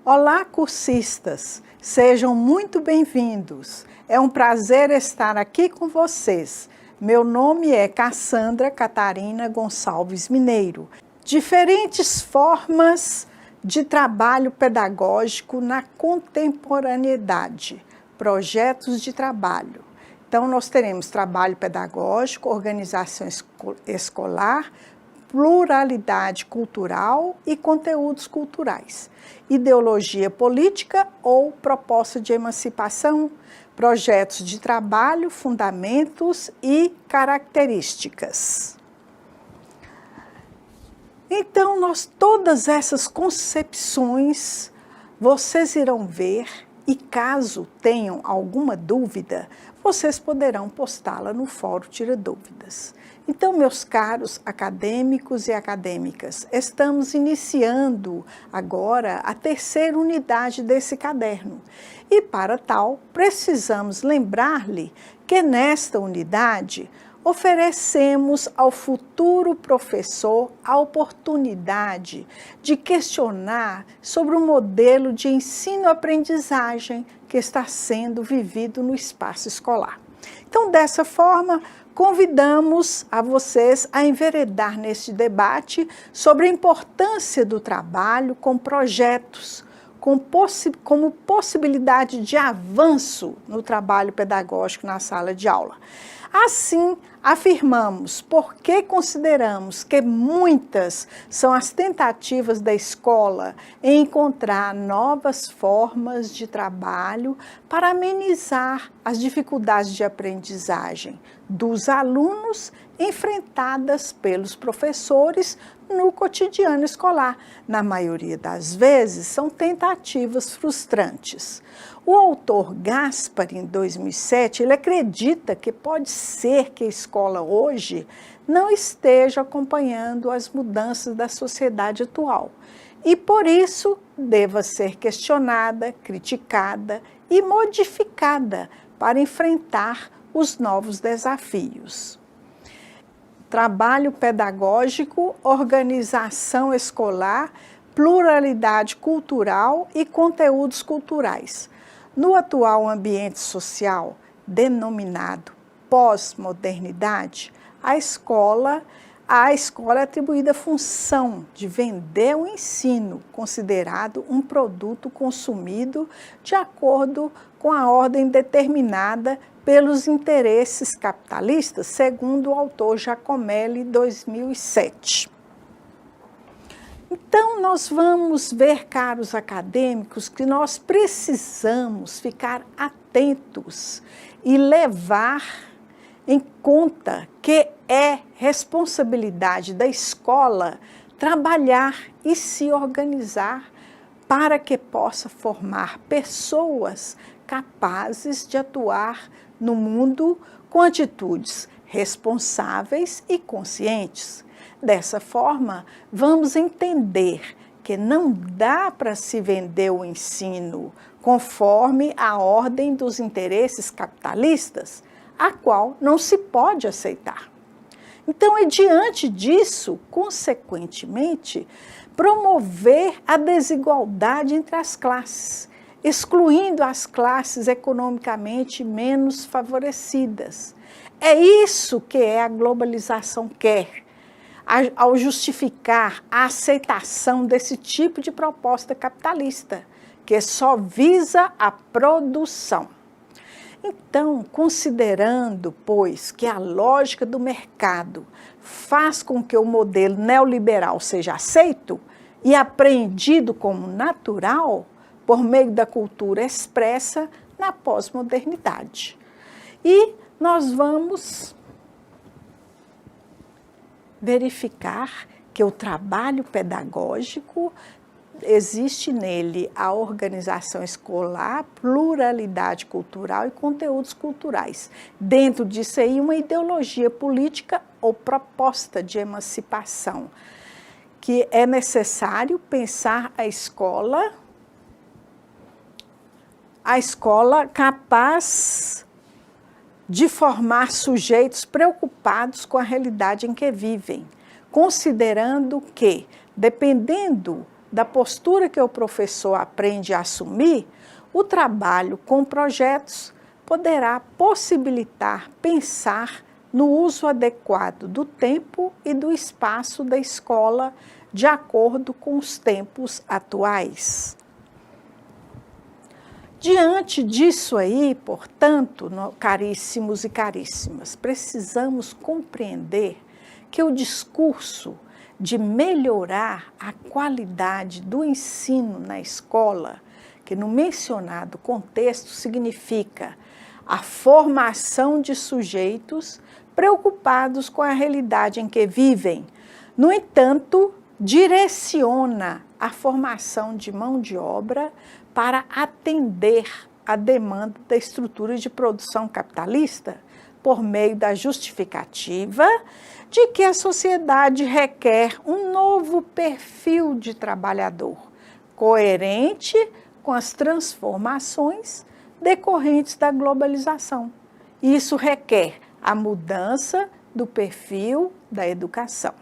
Olá, cursistas! Sejam muito bem-vindos. É um prazer estar aqui com vocês. Meu nome é Cassandra Catarina Gonçalves Mineiro. Diferentes formas de trabalho pedagógico na contemporaneidade. Projetos de trabalho. Então, nós teremos trabalho pedagógico, organização escolar, pluralidade cultural e conteúdos culturais, ideologia política ou proposta de emancipação, projetos de trabalho, fundamentos e características. Então, todas essas concepções vocês irão ver e caso tenham alguma dúvida, vocês poderão postá-la no Fórum Tira Dúvidas. Então, meus caros acadêmicos e acadêmicas, estamos iniciando agora a terceira unidade desse caderno. E para tal, precisamos lembrar-lhe que nesta unidade oferecemos ao futuro professor a oportunidade de questionar sobre o modelo de ensino-aprendizagem que está sendo vivido no espaço escolar. Então, dessa forma, convidamos a vocês a enveredar neste debate sobre a importância do trabalho com projetos, como possibilidade de avanço no trabalho pedagógico na sala de aula. Assim, afirmamos porque consideramos que muitas são as tentativas da escola em encontrar novas formas de trabalho para amenizar as dificuldades de aprendizagem dos alunos enfrentadas pelos professores no cotidiano escolar. Na maioria das vezes, são tentativas frustrantes. O autor Gaspari, em 2007, ele acredita que pode ser que a escola hoje não esteja acompanhando as mudanças da sociedade atual e, por isso, deva ser questionada, criticada e modificada para enfrentar os novos desafios. Trabalho pedagógico, organização escolar, pluralidade cultural e conteúdos culturais. No atual ambiente social, denominado pós-modernidade, a escola é atribuída a função de vender o ensino, considerado um produto consumido de acordo com a ordem determinada pelos interesses capitalistas, segundo o autor Giacomelli, 2007. Então, nós vamos ver, caros acadêmicos, que nós precisamos ficar atentos e levar em conta que é responsabilidade da escola trabalhar e se organizar para que possa formar pessoas capazes de atuar no mundo com atitudes responsáveis e conscientes. Dessa forma, vamos entender que não dá para se vender o ensino conforme a ordem dos interesses capitalistas, a qual não se pode aceitar. Então, é diante disso, consequentemente, promover a desigualdade entre as classes, excluindo as classes economicamente menos favorecidas. É isso que a globalização quer, ao justificar a aceitação desse tipo de proposta capitalista, que só visa a produção. Então, considerando, pois, que a lógica do mercado faz com que o modelo neoliberal seja aceito e apreendido como natural por meio da cultura expressa na pós-modernidade. E nós vamos verificar que o trabalho pedagógico existe nele a organização escolar, pluralidade cultural e conteúdos culturais. Dentro disso aí, uma ideologia política ou proposta de emancipação, que é necessário pensar a escola capaz de formar sujeitos preocupados com a realidade em que vivem, considerando que, dependendo da postura que o professor aprende a assumir, o trabalho com projetos poderá possibilitar pensar no uso adequado do tempo e do espaço da escola de acordo com os tempos atuais. Diante disso aí, portanto, caríssimos e caríssimas, precisamos compreender que o discurso de melhorar a qualidade do ensino na escola, que no mencionado contexto significa a formação de sujeitos preocupados com a realidade em que vivem, no entanto, direciona a formação de mão de obra para atender à demanda da estrutura de produção capitalista, por meio da justificativa de que a sociedade requer um novo perfil de trabalhador, coerente com as transformações decorrentes da globalização. Isso requer a mudança do perfil da educação.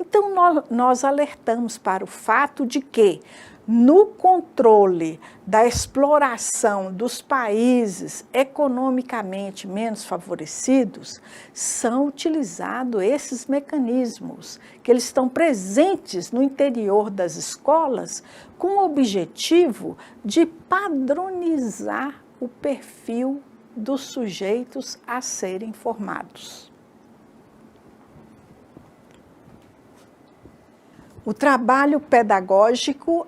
Então, nós alertamos para o fato de que, no controle da exploração dos países economicamente menos favorecidos, são utilizados esses mecanismos, que eles estão presentes no interior das escolas, com o objetivo de padronizar o perfil dos sujeitos a serem formados. O trabalho pedagógico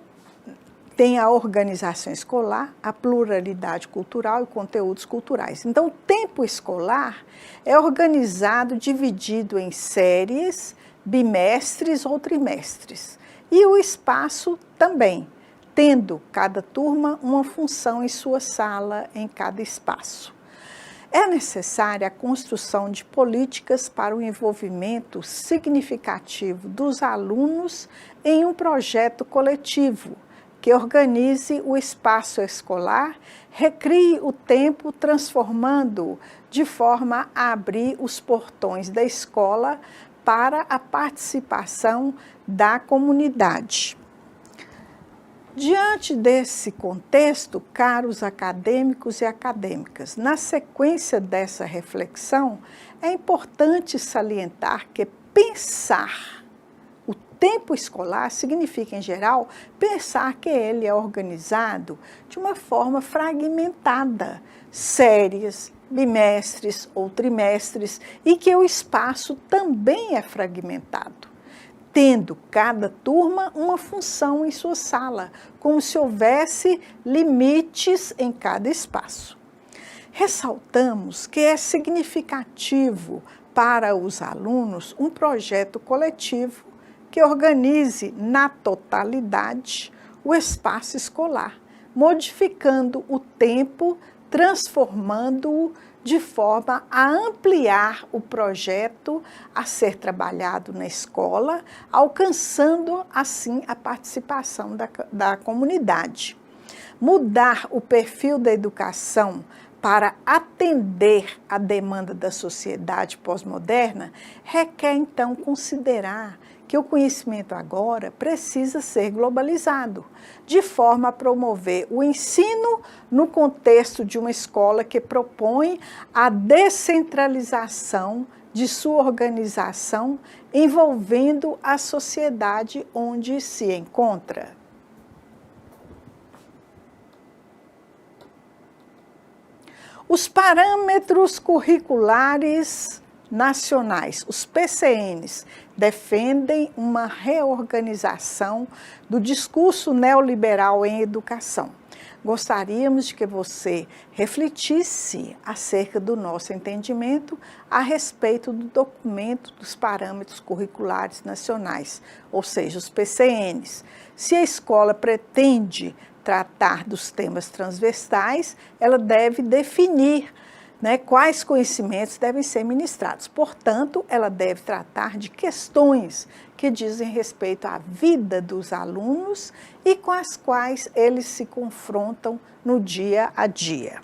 tem a organização escolar, a pluralidade cultural e conteúdos culturais. Então, o tempo escolar é organizado, dividido em séries, bimestres ou trimestres. E o espaço também, tendo cada turma uma função em sua sala, em cada espaço. É necessária a construção de políticas para o envolvimento significativo dos alunos em um projeto coletivo, que organize o espaço escolar, recrie o tempo, transformando-o de forma a abrir os portões da escola para a participação da comunidade. Diante desse contexto, caros acadêmicos e acadêmicas, na sequência dessa reflexão, é importante salientar que pensar o tempo escolar significa, em geral, pensar que ele é organizado de uma forma fragmentada, séries, bimestres ou trimestres, e que o espaço também é fragmentado, tendo cada turma uma função em sua sala, como se houvesse limites em cada espaço. Ressaltamos que é significativo para os alunos um projeto coletivo que organize na totalidade o espaço escolar, modificando o tempo, transformando-o de forma a ampliar o projeto a ser trabalhado na escola, alcançando assim a participação da comunidade. Mudar o perfil da educação para atender à demanda da sociedade pós-moderna requer, então, considerar que o conhecimento agora precisa ser globalizado, de forma a promover o ensino no contexto de uma escola que propõe a descentralização de sua organização, envolvendo a sociedade onde se encontra. Os parâmetros curriculares nacionais, os PCNs, defendem uma reorganização do discurso neoliberal em educação. Gostaríamos de que você refletisse acerca do nosso entendimento a respeito do documento dos parâmetros curriculares nacionais, ou seja, os PCNs. Se a escola pretende tratar dos temas transversais, ela deve definir quais conhecimentos devem ser ministrados. Portanto, ela deve tratar de questões que dizem respeito à vida dos alunos e com as quais eles se confrontam no dia a dia.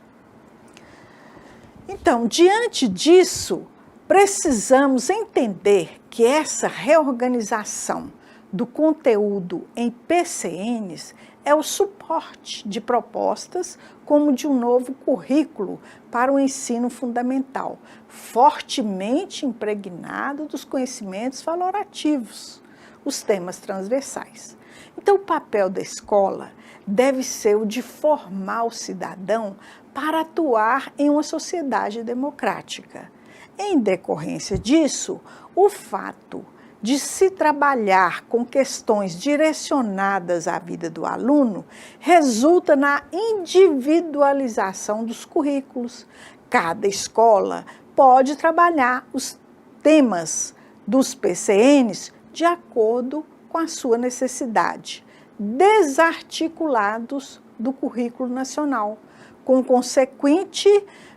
Então, diante disso, precisamos entender que essa reorganização do conteúdo em PCNs é o suporte de propostas como de um novo currículo para o ensino fundamental, fortemente impregnado dos conhecimentos valorativos, os temas transversais. Então, o papel da escola deve ser o de formar o cidadão para atuar em uma sociedade democrática. Em decorrência disso, o fato de se trabalhar com questões direcionadas à vida do aluno resulta na individualização dos currículos. Cada escola pode trabalhar os temas dos PCNs de acordo com a sua necessidade, desarticulados do currículo nacional, com consequente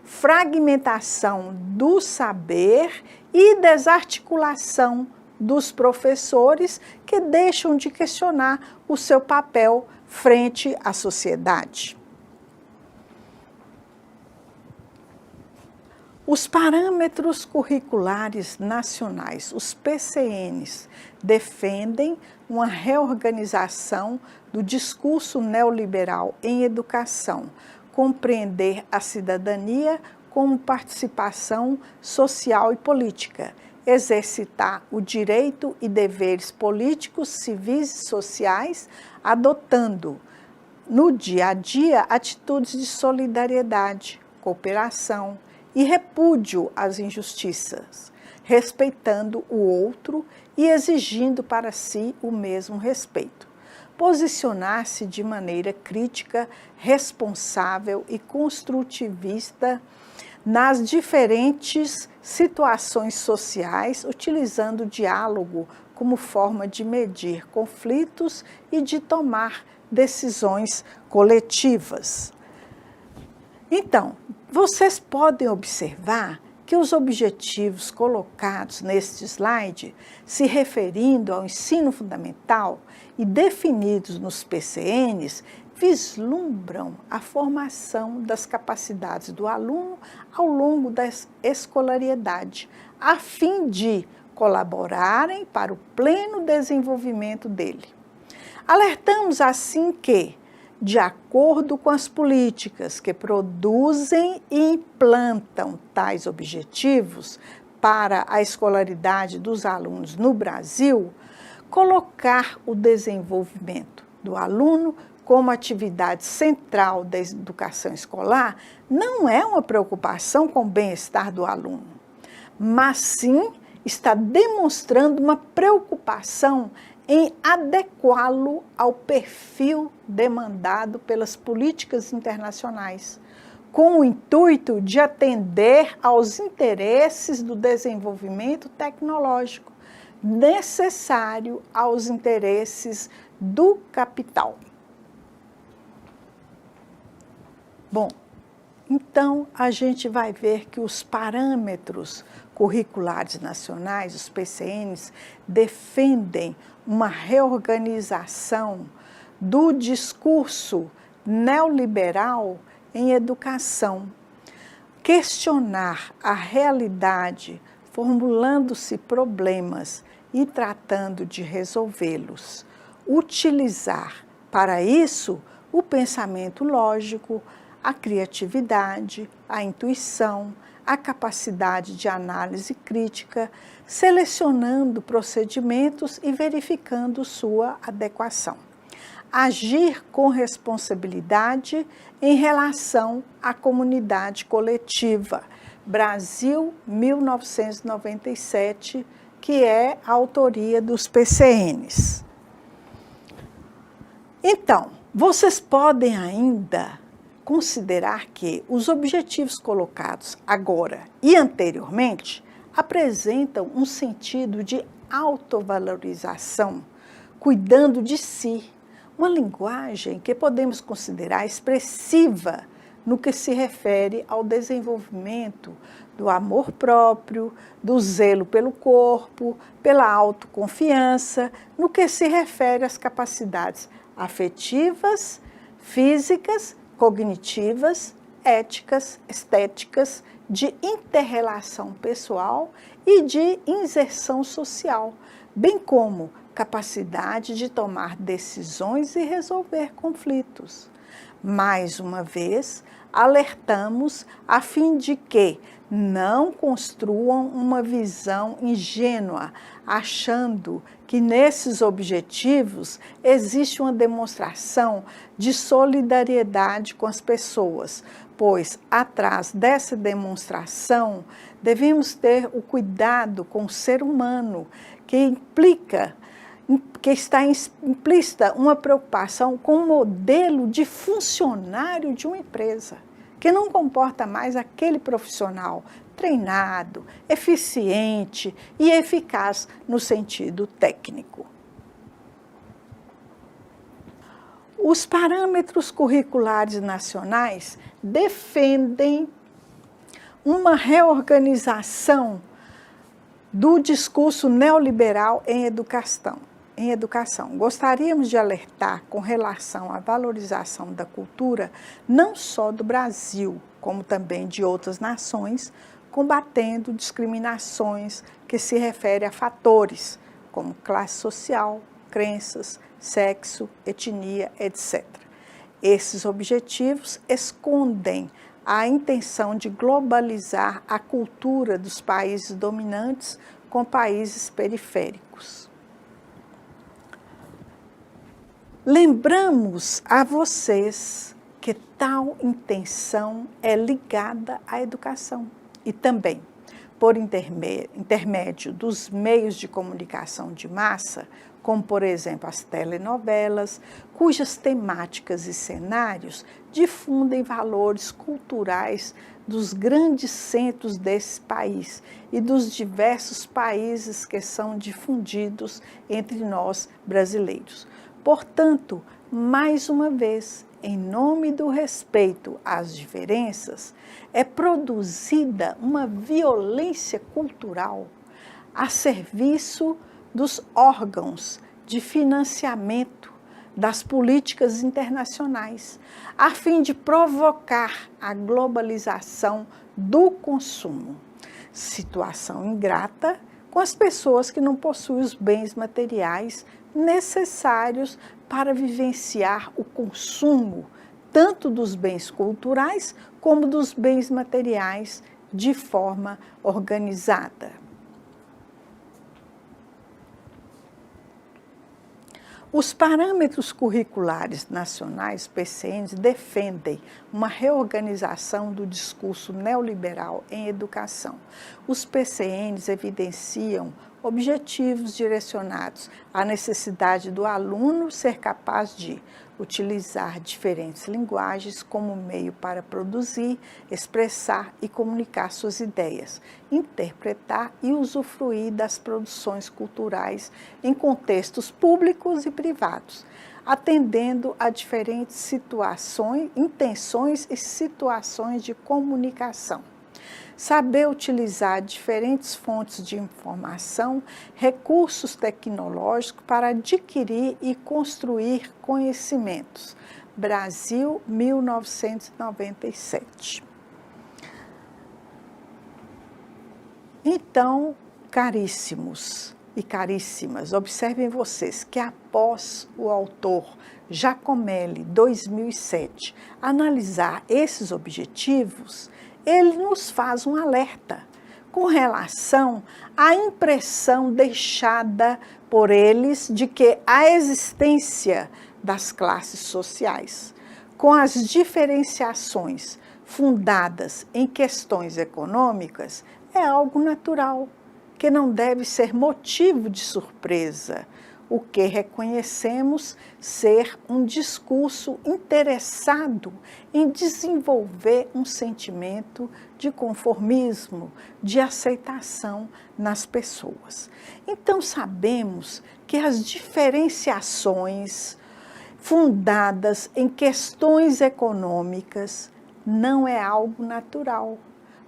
fragmentação do saber e desarticulação dos professores que deixam de questionar o seu papel frente à sociedade. Os parâmetros curriculares nacionais, os PCNs, defendem uma reorganização do discurso neoliberal em educação, compreender a cidadania como participação social e política, exercitar o direito e deveres políticos, civis e sociais, adotando no dia a dia atitudes de solidariedade, cooperação e repúdio às injustiças, respeitando o outro e exigindo para si o mesmo respeito. Posicionar-se de maneira crítica, responsável e construtivista nas diferentes situações sociais, utilizando o diálogo como forma de medir conflitos e de tomar decisões coletivas. Então, vocês podem observar que os objetivos colocados neste slide, se referindo ao ensino fundamental e definidos nos PCNs, vislumbram a formação das capacidades do aluno ao longo da escolaridade, a fim de colaborarem para o pleno desenvolvimento dele. Alertamos assim que, de acordo com as políticas que produzem e implantam tais objetivos para a escolaridade dos alunos no Brasil, colocar o desenvolvimento do aluno como atividade central da educação escolar não é uma preocupação com o bem-estar do aluno, mas sim está demonstrando uma preocupação em adequá-lo ao perfil demandado pelas políticas internacionais, com o intuito de atender aos interesses do desenvolvimento tecnológico, necessário aos interesses do capital. Bom, então a gente vai ver que os parâmetros curriculares nacionais, os PCNs, defendem uma reorganização do discurso neoliberal em educação. Questionar a realidade, formulando-se problemas e tratando de resolvê-los. Utilizar, para isso, o pensamento lógico, a criatividade, a intuição, a capacidade de análise crítica, selecionando procedimentos e verificando sua adequação. Agir com responsabilidade em relação à comunidade coletiva. Brasil, 1997, que é a autoria dos PCNs. Então, vocês podem ainda considerar que os objetivos colocados agora e anteriormente apresentam um sentido de autovalorização, cuidando de si, uma linguagem que podemos considerar expressiva no que se refere ao desenvolvimento do amor próprio, do zelo pelo corpo, pela autoconfiança, no que se refere às capacidades afetivas, físicas, cognitivas, éticas, estéticas, de inter-relação pessoal e de inserção social, bem como capacidade de tomar decisões e resolver conflitos. Mais uma vez, alertamos a fim de que não construam uma visão ingênua, achando que nesses objetivos existe uma demonstração de solidariedade com as pessoas, pois atrás dessa demonstração devemos ter o cuidado com o ser humano, que está implícita uma preocupação com o modelo de funcionário de uma empresa, que não comporta mais aquele profissional treinado, eficiente e eficaz no sentido técnico. Os parâmetros curriculares nacionais defendem uma reorganização do discurso neoliberal em educação. Gostaríamos de alertar com relação à valorização da cultura, não só do Brasil, como também de outras nações, combatendo discriminações que se referem a fatores como classe social, crenças, sexo, etnia, etc. Esses objetivos escondem a intenção de globalizar a cultura dos países dominantes com países periféricos. Lembramos a vocês que tal intenção é ligada à educação e também, por intermédio dos meios de comunicação de massa, como, por exemplo, as telenovelas, cujas temáticas e cenários difundem valores culturais dos grandes centros desse país e dos diversos países que são difundidos entre nós brasileiros. Portanto, mais uma vez, em nome do respeito às diferenças, é produzida uma violência cultural a serviço dos órgãos de financiamento das políticas internacionais, a fim de provocar a globalização do consumo. Situação ingrata com as pessoas que não possuem os bens materiais necessários para vivenciar o consumo, tanto dos bens culturais como dos bens materiais, de forma organizada. Os parâmetros curriculares nacionais, PCNs, defendem uma reorganização do discurso neoliberal em educação. Os PCNs evidenciam objetivos direcionados à necessidade do aluno ser capaz de utilizar diferentes linguagens como meio para produzir, expressar e comunicar suas ideias, interpretar e usufruir das produções culturais em contextos públicos e privados, atendendo a diferentes situações, intenções e situações de comunicação. Saber utilizar diferentes fontes de informação, recursos tecnológicos para adquirir e construir conhecimentos. Brasil, 1997. Então, caríssimos e caríssimas, observem vocês que após o autor Giacomelli, 2007, analisar esses objetivos, ele nos faz um alerta com relação à impressão deixada por eles de que a existência das classes sociais, com as diferenciações fundadas em questões econômicas, é algo natural, que não deve ser motivo de surpresa, o que reconhecemos ser um discurso interessado em desenvolver um sentimento de conformismo, de aceitação nas pessoas. Então, sabemos que as diferenciações fundadas em questões econômicas não é algo natural,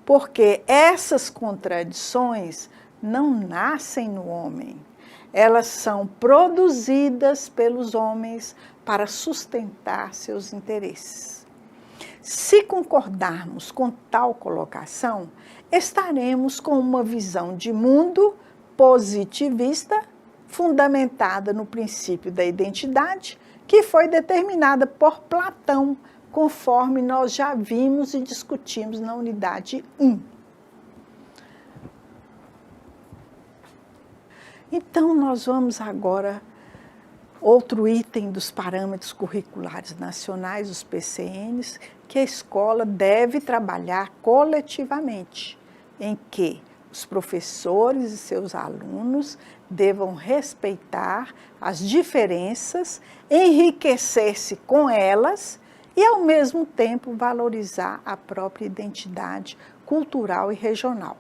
porque essas contradições não nascem no homem. Elas são produzidas pelos homens para sustentar seus interesses. Se concordarmos com tal colocação, estaremos com uma visão de mundo positivista, fundamentada no princípio da identidade, que foi determinada por Platão, conforme nós já vimos e discutimos na unidade 1. Então, nós vamos agora, outro item dos parâmetros curriculares nacionais, os PCNs, que a escola deve trabalhar coletivamente, em que os professores e seus alunos devam respeitar as diferenças, enriquecer-se com elas e, ao mesmo tempo, valorizar a própria identidade cultural e regional.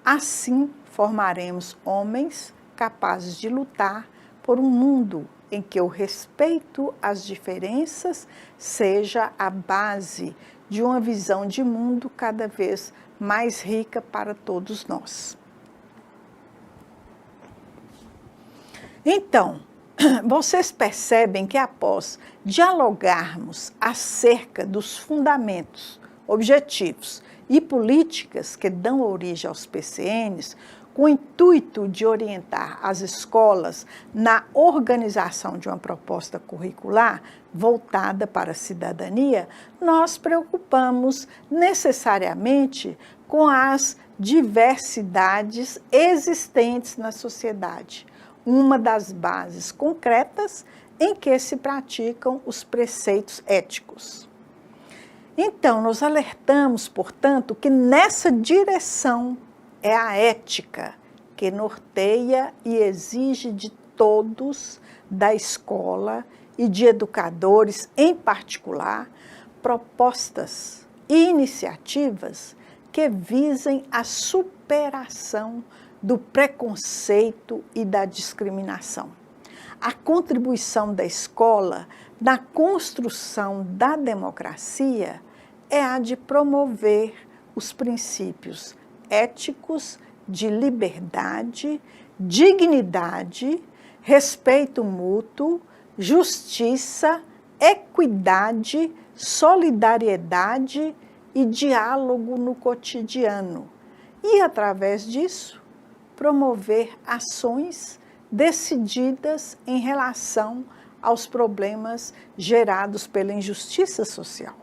Assim, formaremos homens capazes de lutar por um mundo em que o respeito às diferenças seja a base de uma visão de mundo cada vez mais rica para todos nós. Então, vocês percebem que após dialogarmos acerca dos fundamentos, objetivos e políticas que dão origem aos PCNs, com o intuito de orientar as escolas na organização de uma proposta curricular voltada para a cidadania, nós preocupamos necessariamente com as diversidades existentes na sociedade, uma das bases concretas em que se praticam os preceitos éticos. Então, nós alertamos, portanto, que nessa direção é a ética que norteia e exige de todos da escola e de educadores em particular propostas e iniciativas que visem a superação do preconceito e da discriminação. A contribuição da escola na construção da democracia é a de promover os princípios éticos de liberdade, dignidade, respeito mútuo, justiça, equidade, solidariedade e diálogo no cotidiano. E, através disso, promover ações decididas em relação aos problemas gerados pela injustiça social.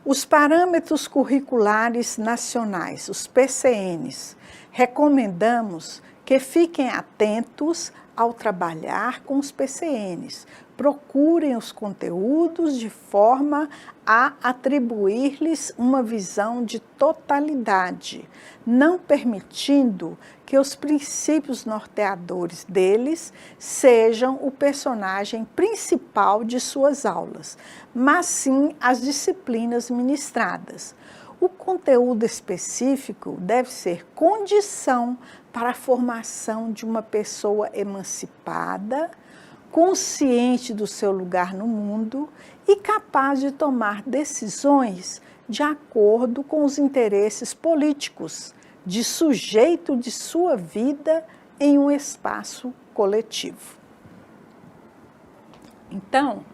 Os parâmetros curriculares nacionais, os PCNs, recomendamos que fiquem atentos ao trabalhar com os PCNs. Procurem os conteúdos de forma a atribuir-lhes uma visão de totalidade, não permitindo que os princípios norteadores deles sejam o personagem principal de suas aulas, mas sim as disciplinas ministradas. O conteúdo específico deve ser condição para a formação de uma pessoa emancipada, consciente do seu lugar no mundo e capaz de tomar decisões de acordo com os interesses políticos, de sujeito de sua vida em um espaço coletivo. Então,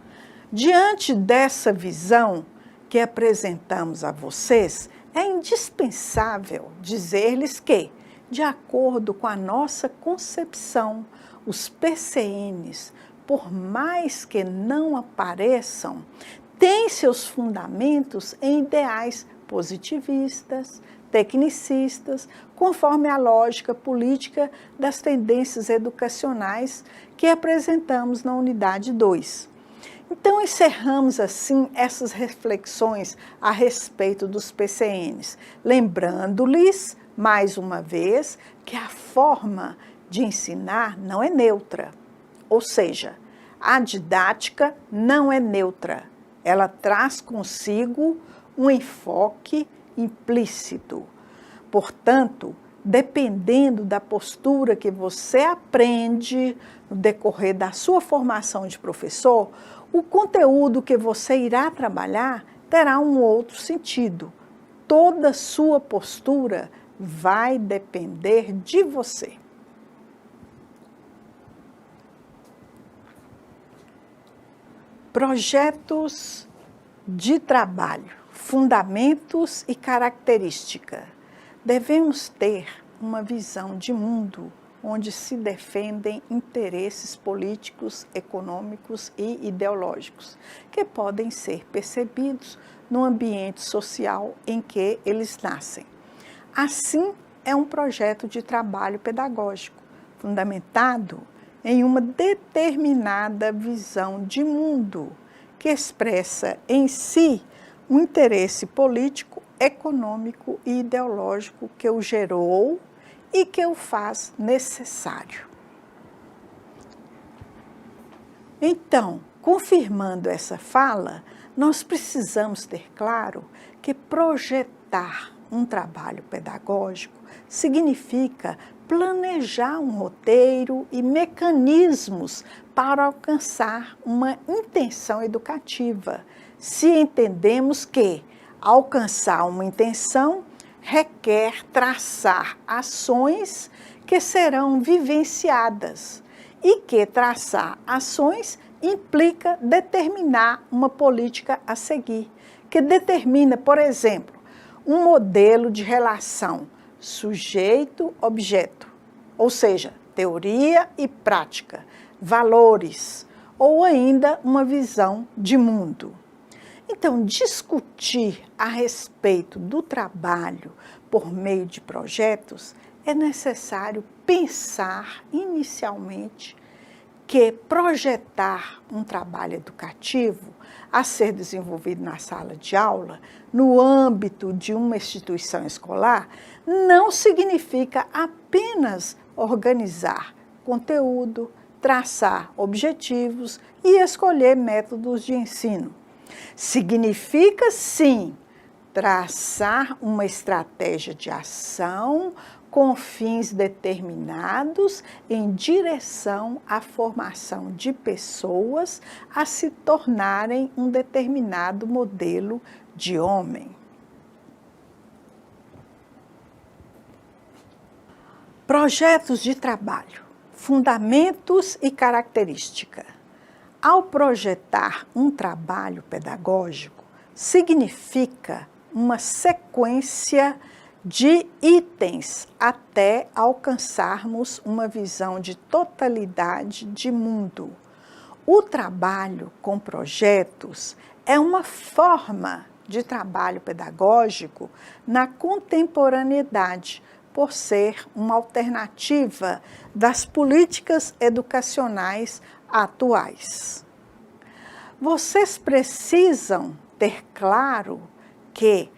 diante dessa visão que apresentamos a vocês, é indispensável dizer-lhes que, de acordo com a nossa concepção, os PCNs, por mais que não apareçam, têm seus fundamentos em ideais positivistas, tecnicistas, conforme a lógica política das tendências educacionais que apresentamos na unidade 2. Então, encerramos assim essas reflexões a respeito dos PCNs, lembrando-lhes, mais uma vez, que a forma de ensinar não é neutra, ou seja, a didática não é neutra, ela traz consigo um enfoque implícito. Portanto, dependendo da postura que você aprende no decorrer da sua formação de professor, o conteúdo que você irá trabalhar terá um outro sentido. Toda sua postura vai depender de você. Projetos de trabalho, fundamentos e característica. Devemos ter uma visão de mundo onde se defendem interesses políticos, econômicos e ideológicos, que podem ser percebidos no ambiente social em que eles nascem. Assim, é um projeto de trabalho pedagógico, fundamentado em uma determinada visão de mundo, que expressa em si um interesse político, econômico e ideológico que o gerou e que o faz necessário. Então, confirmando essa fala, nós precisamos ter claro que projetar um trabalho pedagógico significa planejar um roteiro e mecanismos para alcançar uma intenção educativa, se entendemos que alcançar uma intenção requer traçar ações que serão vivenciadas e que traçar ações implica determinar uma política a seguir, que determina, por exemplo, um modelo de relação sujeito-objeto, ou seja, teoria e prática, valores, ou ainda uma visão de mundo. Então, discutir a respeito do trabalho por meio de projetos é necessário pensar inicialmente que projetar um trabalho educativo a ser desenvolvido na sala de aula, no âmbito de uma instituição escolar, não significa apenas organizar conteúdo, traçar objetivos e escolher métodos de ensino. Significa, sim, traçar uma estratégia de ação com fins determinados em direção à formação de pessoas a se tornarem um determinado modelo de homem. Projetos de trabalho, fundamentos e característica. Ao projetar um trabalho pedagógico, significa uma sequência de itens até alcançarmos uma visão de totalidade de mundo. O trabalho com projetos é uma forma de trabalho pedagógico na contemporaneidade, por ser uma alternativa das políticas educacionais atuais. Vocês precisam ter claro que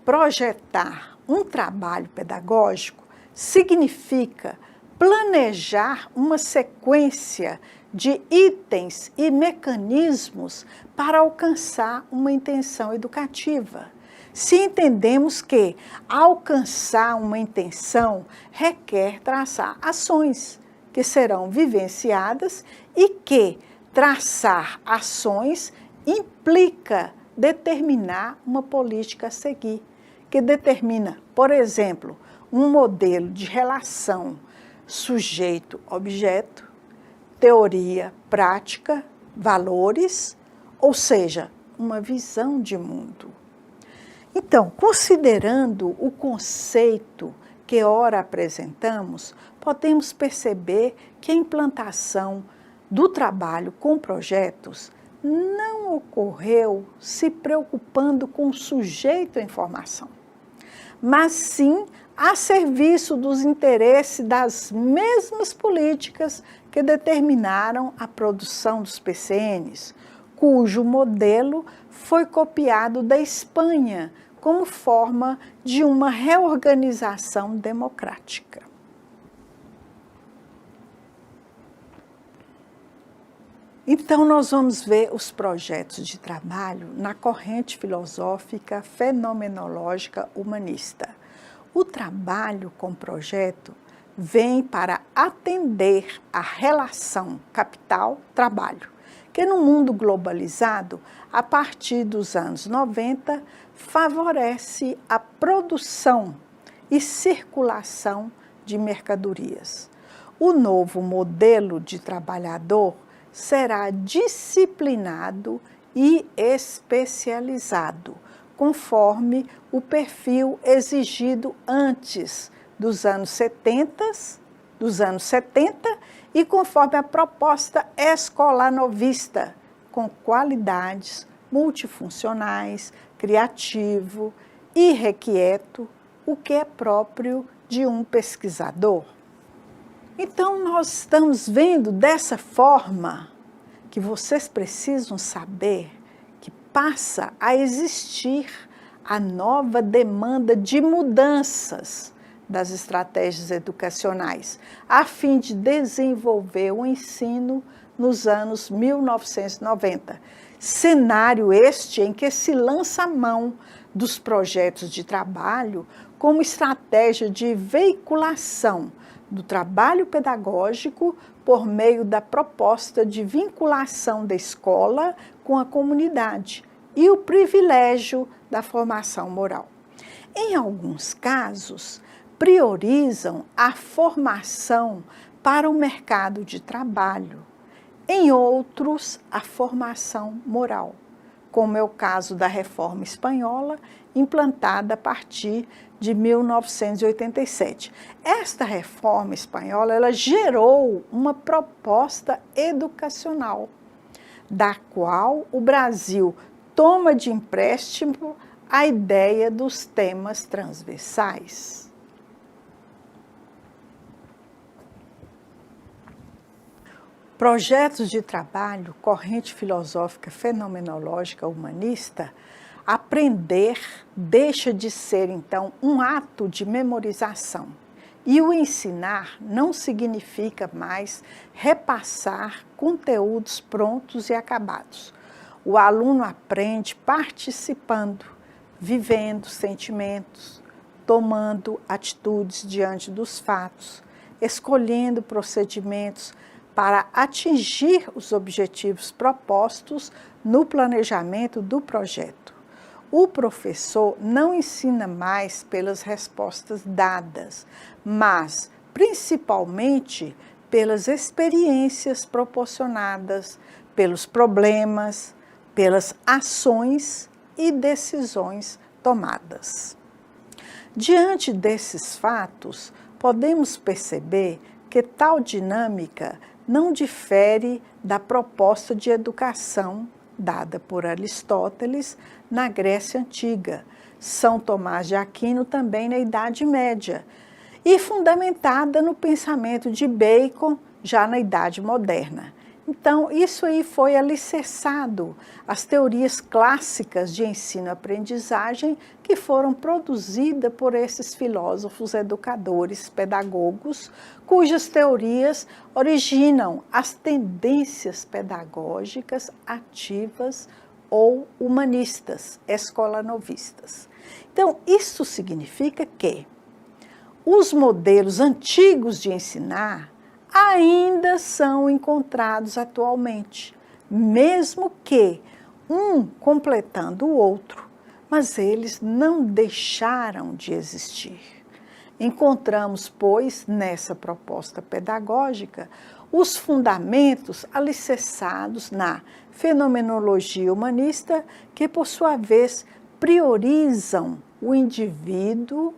projetar um trabalho pedagógico significa planejar uma sequência de itens e mecanismos para alcançar uma intenção educativa. Se entendemos que alcançar uma intenção requer traçar ações que serão vivenciadas e que traçar ações implica determinar uma política a seguir, que determina, por exemplo, um modelo de relação sujeito-objeto, teoria, prática, valores, ou seja, uma visão de mundo. Então, considerando o conceito que ora apresentamos, podemos perceber que a implantação do trabalho com projetos não ocorreu se preocupando com o sujeito à informação, mas sim a serviço dos interesses das mesmas políticas que determinaram a produção dos PCNs, cujo modelo foi copiado da Espanha como forma de uma reorganização democrática. Então, nós vamos ver os projetos de trabalho na corrente filosófica fenomenológica humanista. O trabalho com projeto vem para atender à relação capital-trabalho, que no mundo globalizado, a partir dos anos 90, favorece a produção e circulação de mercadorias. O novo modelo de trabalhador será disciplinado e especializado, conforme o perfil exigido antes dos anos 70 e conforme a proposta escolanovista, com qualidades multifuncionais, criativo, irrequieto, o que é próprio de um pesquisador. Então, nós estamos vendo dessa forma que vocês precisam saber que passa a existir a nova demanda de mudanças das estratégias educacionais, a fim de desenvolver o ensino nos anos 1990. Cenário este em que se lança a mão dos projetos de trabalho como estratégia de veiculação do trabalho pedagógico por meio da proposta de vinculação da escola com a comunidade e o privilégio da formação moral. Em alguns casos, priorizam a formação para o mercado de trabalho, em outros, a formação moral, como é o caso da Reforma Espanhola, implantada a partir de 1987. Esta Reforma Espanhola, ela gerou uma proposta educacional, da qual o Brasil toma de empréstimo a ideia dos temas transversais. Projetos de trabalho, corrente filosófica fenomenológica humanista, aprender deixa de ser, então, um ato de memorização. E o ensinar não significa mais repassar conteúdos prontos e acabados. O aluno aprende participando, vivendo sentimentos, tomando atitudes diante dos fatos, escolhendo procedimentos para atingir os objetivos propostos no planejamento do projeto. O professor não ensina mais pelas respostas dadas, mas principalmente pelas experiências proporcionadas, pelos problemas, pelas ações e decisões tomadas. Diante desses fatos, podemos perceber que tal dinâmica não difere da proposta de educação dada por Aristóteles na Grécia Antiga, São Tomás de Aquino também na Idade Média, e fundamentada no pensamento de Bacon já na Idade Moderna. Então, isso aí foi alicerçado às teorias clássicas de ensino-aprendizagem que foram produzidas por esses filósofos, educadores, pedagogos, cujas teorias originam as tendências pedagógicas ativas ou humanistas, escolanovistas. Então, isso significa que os modelos antigos de ensinar ainda são encontrados atualmente, mesmo que um completando o outro, mas eles não deixaram de existir. Encontramos, pois, nessa proposta pedagógica, os fundamentos alicerçados na fenomenologia humanista, que, por sua vez, priorizam o indivíduo,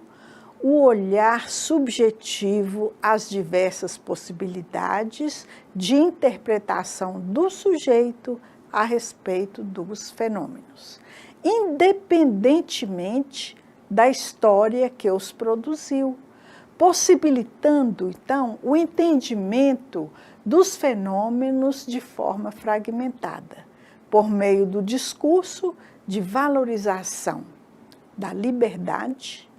o olhar subjetivo às diversas possibilidades de interpretação do sujeito a respeito dos fenômenos, independentemente da história que os produziu, possibilitando, então, o entendimento dos fenômenos de forma fragmentada, por meio do discurso de valorização da liberdade,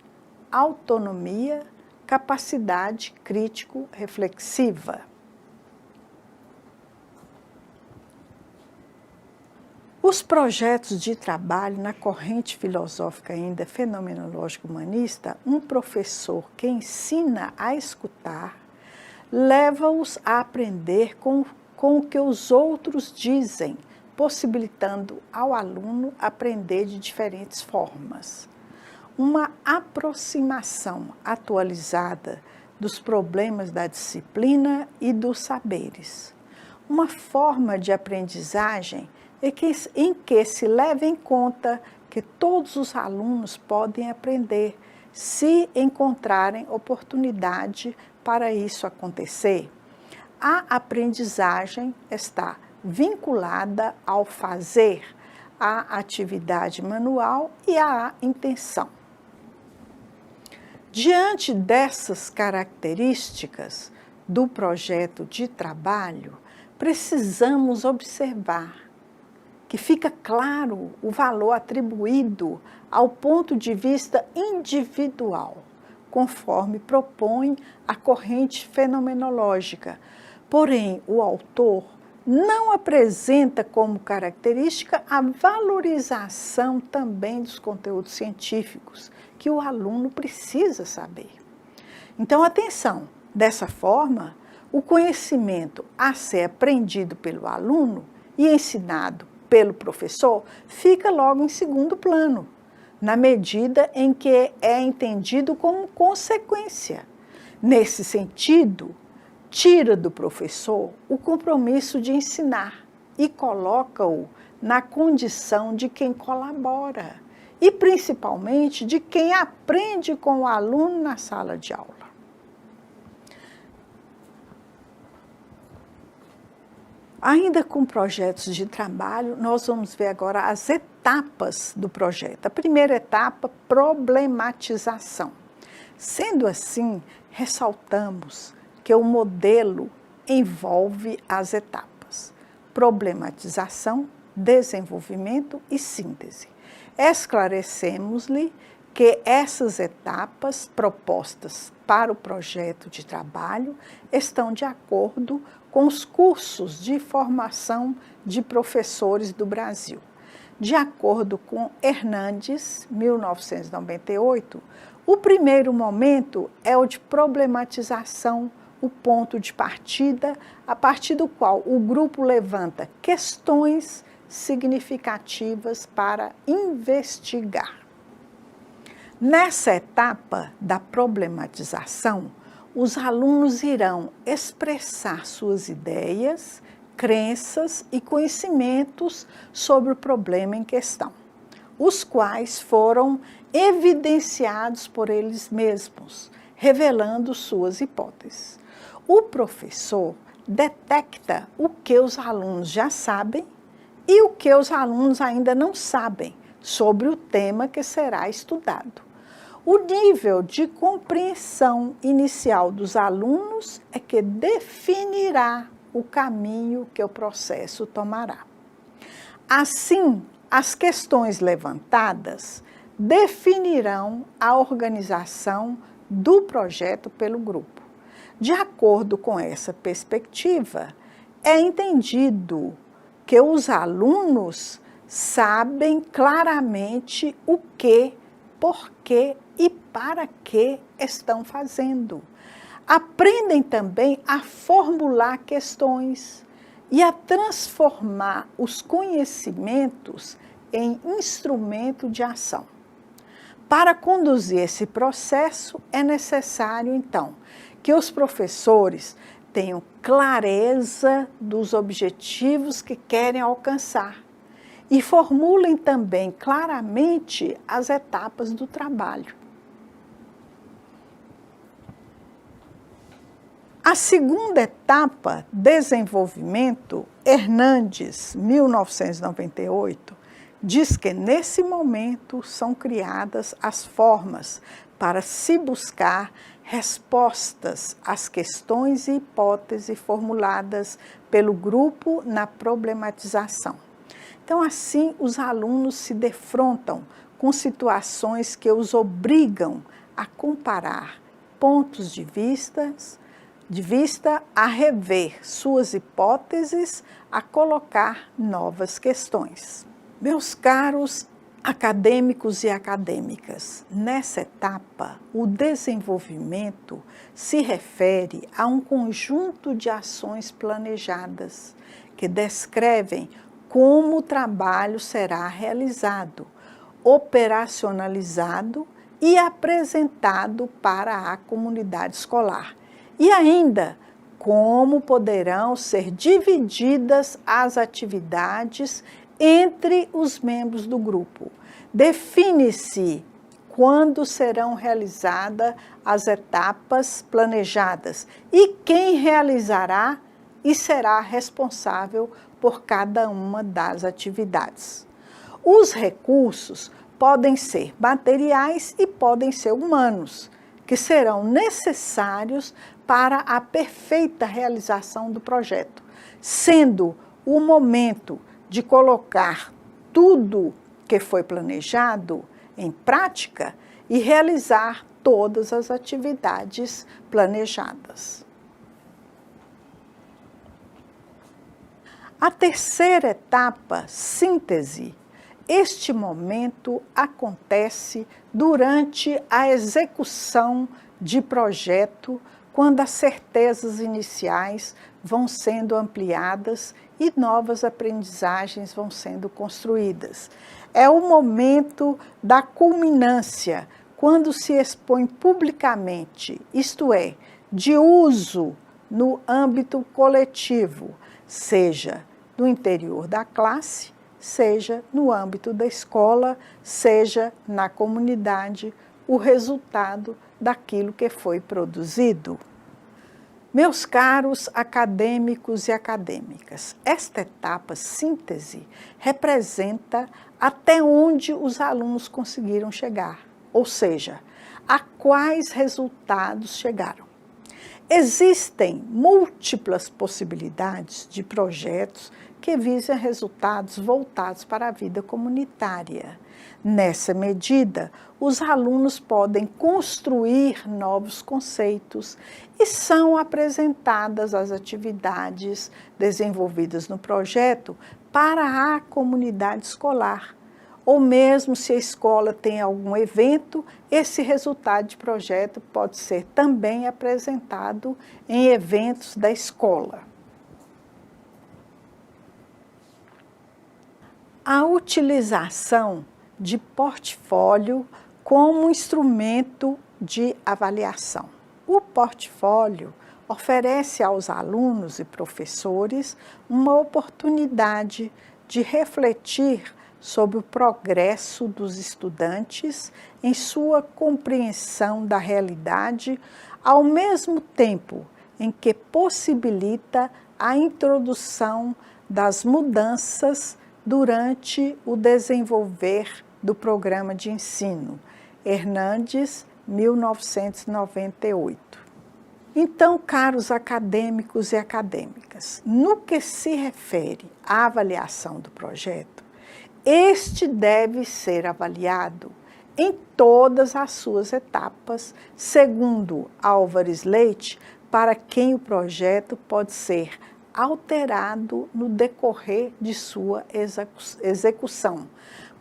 autonomia, capacidade crítico-reflexiva. Os projetos de trabalho na corrente filosófica ainda fenomenológica humanista, um professor que ensina a escutar, leva-os a aprender com o que os outros dizem, possibilitando ao aluno aprender de diferentes formas. Uma aproximação atualizada dos problemas da disciplina e dos saberes. Uma forma de aprendizagem em que se leva em conta que todos os alunos podem aprender, se encontrarem oportunidade para isso acontecer. A aprendizagem está vinculada ao fazer, à atividade manual e à intenção. Diante dessas características do projeto de trabalho, precisamos observar que fica claro o valor atribuído ao ponto de vista individual, conforme propõe a corrente fenomenológica. Porém, o autor não apresenta como característica a valorização também dos conteúdos científicos que o aluno precisa saber. Então, atenção, dessa forma, o conhecimento a ser aprendido pelo aluno e ensinado pelo professor fica logo em segundo plano, na medida em que é entendido como consequência. Nesse sentido, tira do professor o compromisso de ensinar e coloca-o na condição de quem colabora e, principalmente, de quem aprende com o aluno na sala de aula. Ainda com projetos de trabalho, nós vamos ver agora as etapas do projeto. A primeira etapa, problematização. Sendo assim, ressaltamos que o modelo envolve as etapas: problematização, desenvolvimento e síntese. Esclarecemos-lhe que essas etapas propostas para o projeto de trabalho estão de acordo com os cursos de formação de professores do Brasil. De acordo com Hernandes, 1998, o primeiro momento é o de problematização, o ponto de partida, a partir do qual o grupo levanta questões significativas para investigar. Nessa etapa da problematização, os alunos irão expressar suas ideias, crenças e conhecimentos sobre o problema em questão, os quais foram evidenciados por eles mesmos, revelando suas hipóteses. O professor detecta o que os alunos já sabem e o que os alunos ainda não sabem sobre o tema que será estudado. O nível de compreensão inicial dos alunos é que definirá o caminho que o processo tomará. Assim, as questões levantadas definirão a organização do projeto pelo grupo. De acordo com essa perspectiva, é entendido que os alunos sabem claramente o que, por que e para que estão fazendo. Aprendem também a formular questões e a transformar os conhecimentos em instrumento de ação. Para conduzir esse processo, é necessário, então, que os professores tenham clareza dos objetivos que querem alcançar e formulem também claramente as etapas do trabalho. A segunda etapa, desenvolvimento, Hernandes, 1998, diz que nesse momento são criadas as formas para se buscar respostas às questões e hipóteses formuladas pelo grupo na problematização. Então, assim, os alunos se defrontam com situações que os obrigam a comparar pontos de vista, a rever suas hipóteses, a colocar novas questões. Meus caros acadêmicos e acadêmicas, nessa etapa, o desenvolvimento se refere a um conjunto de ações planejadas que descrevem como o trabalho será realizado, operacionalizado e apresentado para a comunidade escolar. E ainda, como poderão ser divididas as atividades entre os membros do grupo. Define-se quando serão realizadas as etapas planejadas e quem realizará e será responsável por cada uma das atividades. Os recursos podem ser materiais e podem ser humanos, que serão necessários para a perfeita realização do projeto, sendo o momento de colocar tudo que foi planejado em prática e realizar todas as atividades planejadas. A terceira etapa, síntese. Este momento acontece durante a execução de projeto, quando as certezas iniciais vão sendo ampliadas e novas aprendizagens vão sendo construídas. É o momento da culminância, quando se expõe publicamente, isto é, de uso no âmbito coletivo, seja no interior da classe, seja no âmbito da escola, seja na comunidade, o resultado daquilo que foi produzido. Meus caros acadêmicos e acadêmicas, esta etapa síntese representa até onde os alunos conseguiram chegar, ou seja, a quais resultados chegaram. Existem múltiplas possibilidades de projetos que visam resultados voltados para a vida comunitária. Nessa medida, os alunos podem construir novos conceitos e são apresentadas as atividades desenvolvidas no projeto para a comunidade escolar. Ou mesmo se a escola tem algum evento, esse resultado de projeto pode ser também apresentado em eventos da escola. A utilização de portfólio como instrumento de avaliação. O portfólio oferece aos alunos e professores uma oportunidade de refletir sobre o progresso dos estudantes em sua compreensão da realidade, ao mesmo tempo em que possibilita a introdução das mudanças durante o desenvolver do programa de ensino. Hernandes, 1998. Então, caros acadêmicos e acadêmicas, no que se refere à avaliação do projeto, este deve ser avaliado em todas as suas etapas, segundo Álvares Leite, para quem o projeto pode ser alterado no decorrer de sua execução,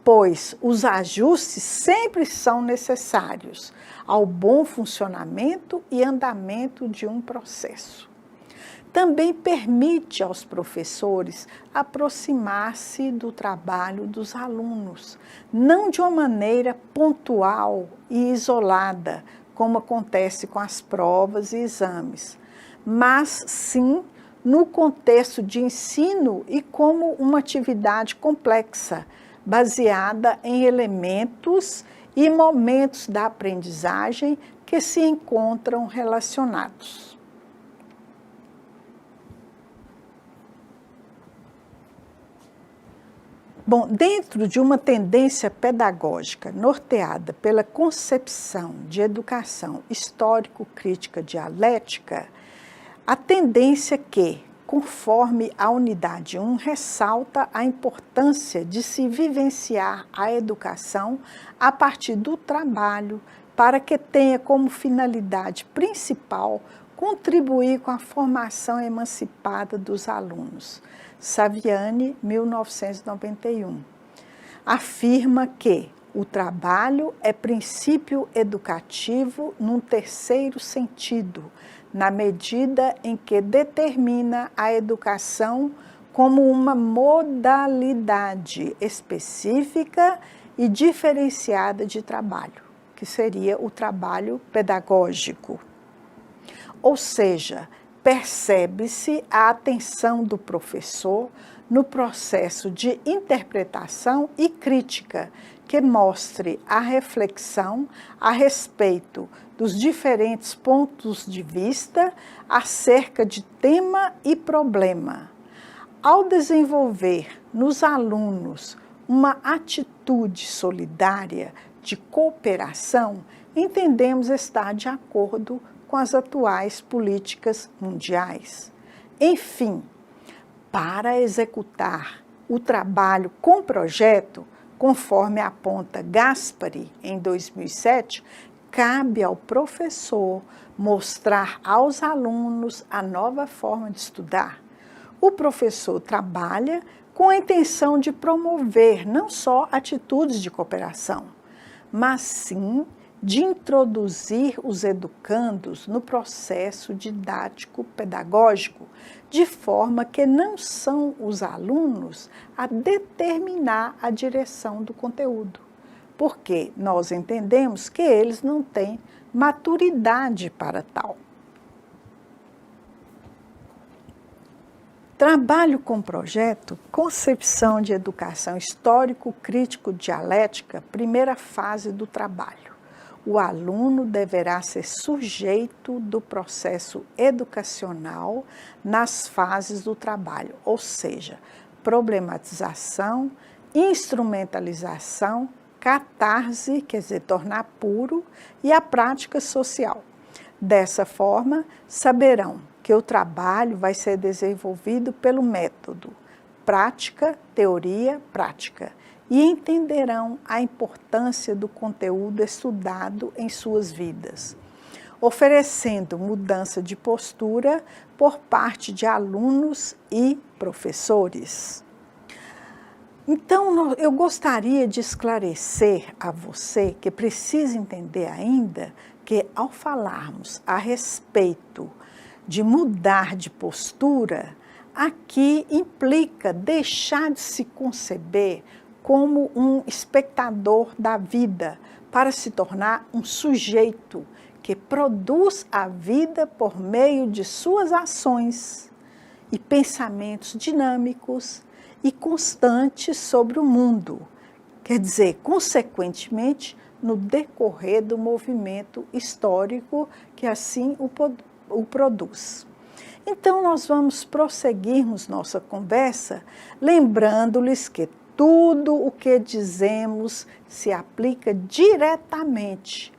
pois os ajustes sempre são necessários ao bom funcionamento e andamento de um processo. Também permite aos professores aproximar-se do trabalho dos alunos, não de uma maneira pontual e isolada, como acontece com as provas e exames, mas sim no contexto de ensino e como uma atividade complexa, baseada em elementos e momentos da aprendizagem que se encontram relacionados. Bom, dentro de uma tendência pedagógica norteada pela concepção de educação histórico-crítica dialética, a tendência que, conforme a unidade 1, ressalta a importância de se vivenciar a educação a partir do trabalho, para que tenha como finalidade principal contribuir com a formação emancipada dos alunos. Saviani, 1991. Afirma que o trabalho é princípio educativo num terceiro sentido, na medida em que determina a educação como uma modalidade específica e diferenciada de trabalho, que seria o trabalho pedagógico. Ou seja, percebe-se a atenção do professor no processo de interpretação e crítica, que mostre a reflexão a respeito dos diferentes pontos de vista acerca de tema e problema. Ao desenvolver nos alunos uma atitude solidária de cooperação, entendemos estar de acordo com as atuais políticas mundiais. Enfim, para executar o trabalho com projeto, conforme aponta Gaspari em 2007, cabe ao professor mostrar aos alunos a nova forma de estudar. O professor trabalha com a intenção de promover não só atitudes de cooperação, mas sim de introduzir os educandos no processo didático-pedagógico, de forma que não são os alunos a determinar a direção do conteúdo, porque nós entendemos que eles não têm maturidade para tal. Trabalho com projeto, concepção de educação histórico-crítico-dialética, primeira fase do trabalho. O aluno deverá ser sujeito do processo educacional nas fases do trabalho, ou seja, problematização, instrumentalização, catarse, quer dizer, tornar puro, e a prática social. Dessa forma, saberão que o trabalho vai ser desenvolvido pelo método prática, teoria, prática, e entenderão a importância do conteúdo estudado em suas vidas, oferecendo mudança de postura por parte de alunos e professores. Então, eu gostaria de esclarecer a você que precisa entender ainda que, ao falarmos a respeito de mudar de postura, aqui implica deixar de se conceber como um espectador da vida, para se tornar um sujeito que produz a vida por meio de suas ações e pensamentos dinâmicos e constantes sobre o mundo, quer dizer, consequentemente, no decorrer do movimento histórico que assim o produz. Então, nós vamos prosseguirmos nossa conversa, lembrando-lhes que tudo o que dizemos se aplica diretamente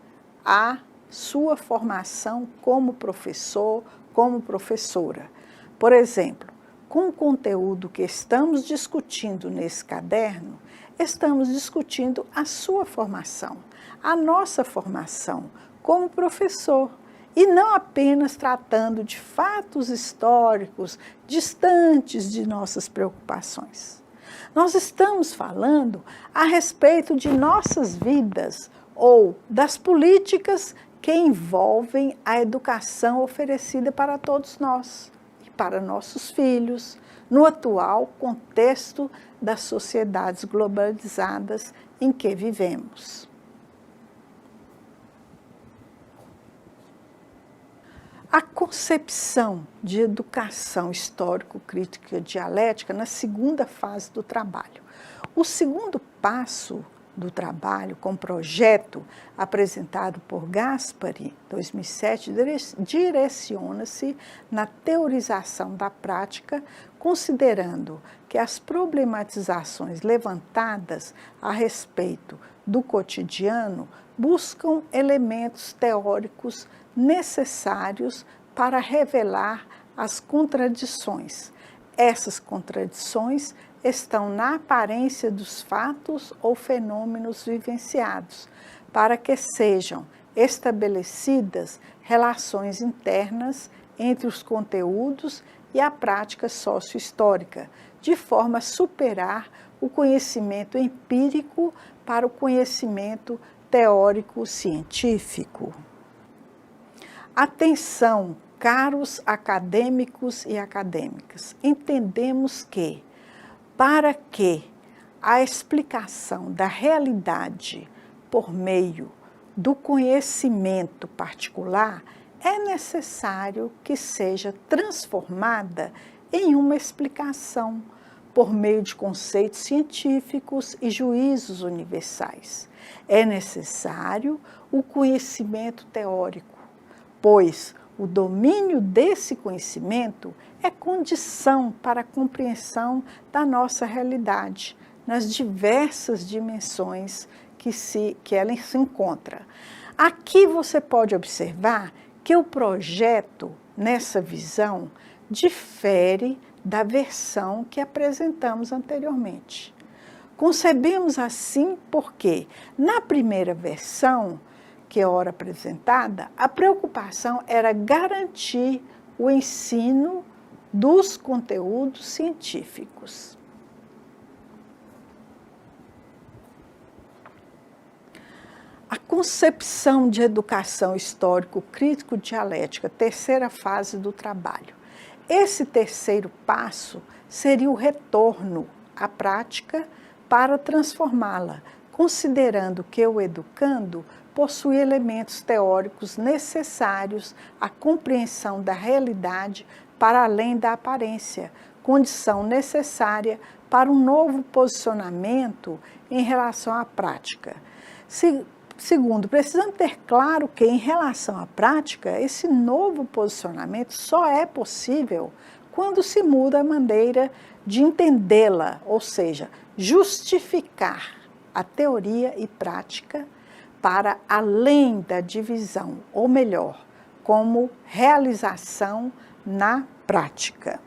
à sua formação como professor, como professora. Por exemplo, com o conteúdo que estamos discutindo nesse caderno, estamos discutindo a sua formação, a nossa formação como professor, e não apenas tratando de fatos históricos distantes de nossas preocupações. Nós estamos falando a respeito de nossas vidas ou das políticas que envolvem a educação oferecida para todos nós e para nossos filhos, no atual contexto das sociedades globalizadas em que vivemos. A concepção de educação histórico-crítica dialética na segunda fase do trabalho. O segundo passo do trabalho com projeto apresentado por Gaspari, 2007, direciona-se na teorização da prática, considerando que as problematizações levantadas a respeito do cotidiano buscam elementos teóricos necessários para revelar as contradições. Essas contradições estão na aparência dos fatos ou fenômenos vivenciados, para que sejam estabelecidas relações internas entre os conteúdos e a prática sociohistórica, de forma a superar o conhecimento empírico para o conhecimento teórico-científico. Atenção, caros acadêmicos e acadêmicas, entendemos que, para que a explicação da realidade por meio do conhecimento particular é necessário que seja transformada em uma explicação por meio de conceitos científicos e juízos universais. É necessário o conhecimento teórico, pois o domínio desse conhecimento é condição para a compreensão da nossa realidade, nas diversas dimensões que ela se encontra. Aqui você pode observar que o projeto, nessa visão, difere da versão que apresentamos anteriormente. Concebemos assim porque, na primeira versão, que é ora apresentada, a preocupação era garantir o ensino dos conteúdos científicos. A concepção de educação histórico-crítico-dialética, terceira fase do trabalho. Esse terceiro passo seria o retorno à prática para transformá-la, considerando que o educando possui elementos teóricos necessários à compreensão da realidade para além da aparência, condição necessária para um novo posicionamento em relação à prática. Segundo, precisamos ter claro que, em relação à prática, esse novo posicionamento só é possível quando se muda a maneira de entendê-la, ou seja, justificar a teoria e prática para além da divisão, ou melhor, como realização na prática.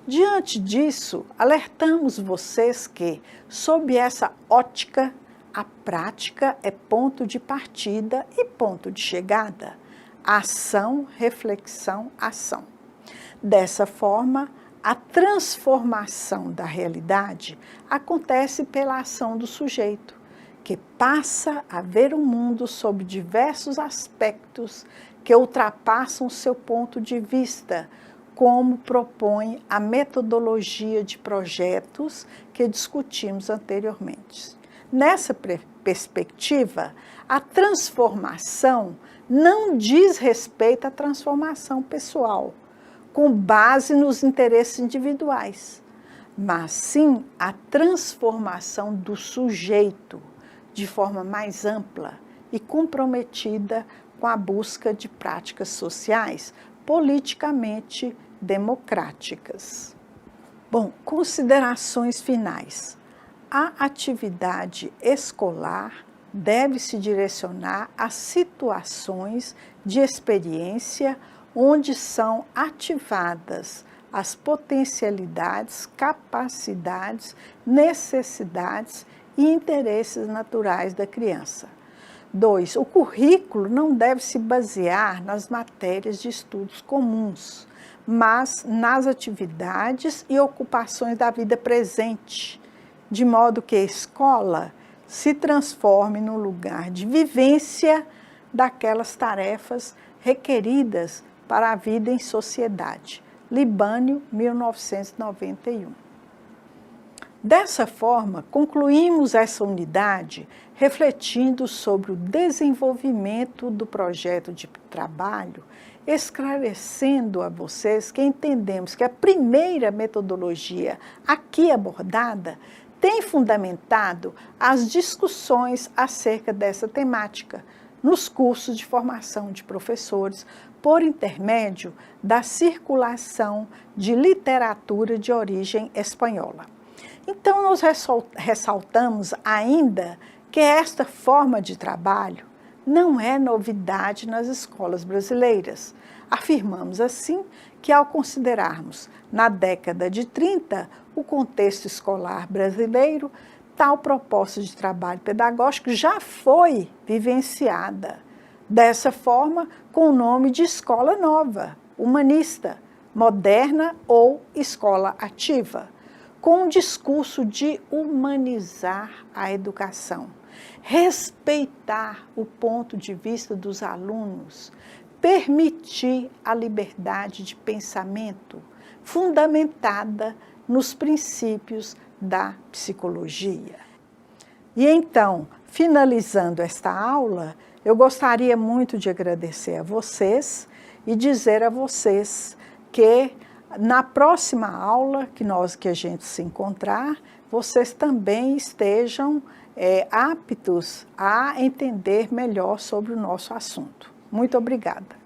Diante disso, alertamos vocês que, sob essa ótica, a prática é ponto de partida e ponto de chegada. Ação, reflexão, ação. Dessa forma, a transformação da realidade acontece pela ação do sujeito, que passa a ver o mundo sob diversos aspectos que ultrapassam seu ponto de vista, como propõe a metodologia de projetos que discutimos anteriormente. Nessa perspectiva, a transformação não diz respeito à transformação pessoal, com base nos interesses individuais, mas sim a transformação do sujeito de forma mais ampla e comprometida com a busca de práticas sociais politicamente democráticas. Bom, considerações finais. A atividade escolar deve se direcionar a situações de experiência onde são ativadas as potencialidades, capacidades, necessidades e interesses naturais da criança. 2. O currículo não deve se basear nas matérias de estudos comuns, mas nas atividades e ocupações da vida presente, de modo que a escola se transforme num lugar de vivência daquelas tarefas requeridas para a vida em sociedade. Libânio, 1991. Dessa forma, concluímos essa unidade refletindo sobre o desenvolvimento do projeto de trabalho, esclarecendo a vocês que entendemos que a primeira metodologia aqui abordada tem fundamentado as discussões acerca dessa temática nos cursos de formação de professores por intermédio da circulação de literatura de origem espanhola. Então, nós ressaltamos ainda que esta forma de trabalho não é novidade nas escolas brasileiras. Afirmamos assim que, ao considerarmos na década de 30 o contexto escolar brasileiro, tal proposta de trabalho pedagógico já foi vivenciada. Dessa forma, com o nome de escola nova, humanista, moderna ou escola ativa, com um discurso de humanizar a educação, respeitar o ponto de vista dos alunos, permitir a liberdade de pensamento, fundamentada nos princípios da psicologia. E então, finalizando esta aula, eu gostaria muito de agradecer a vocês e dizer a vocês que na próxima aula que a gente se encontrar, vocês também estejam aptos a entender melhor sobre o nosso assunto. Muito obrigada.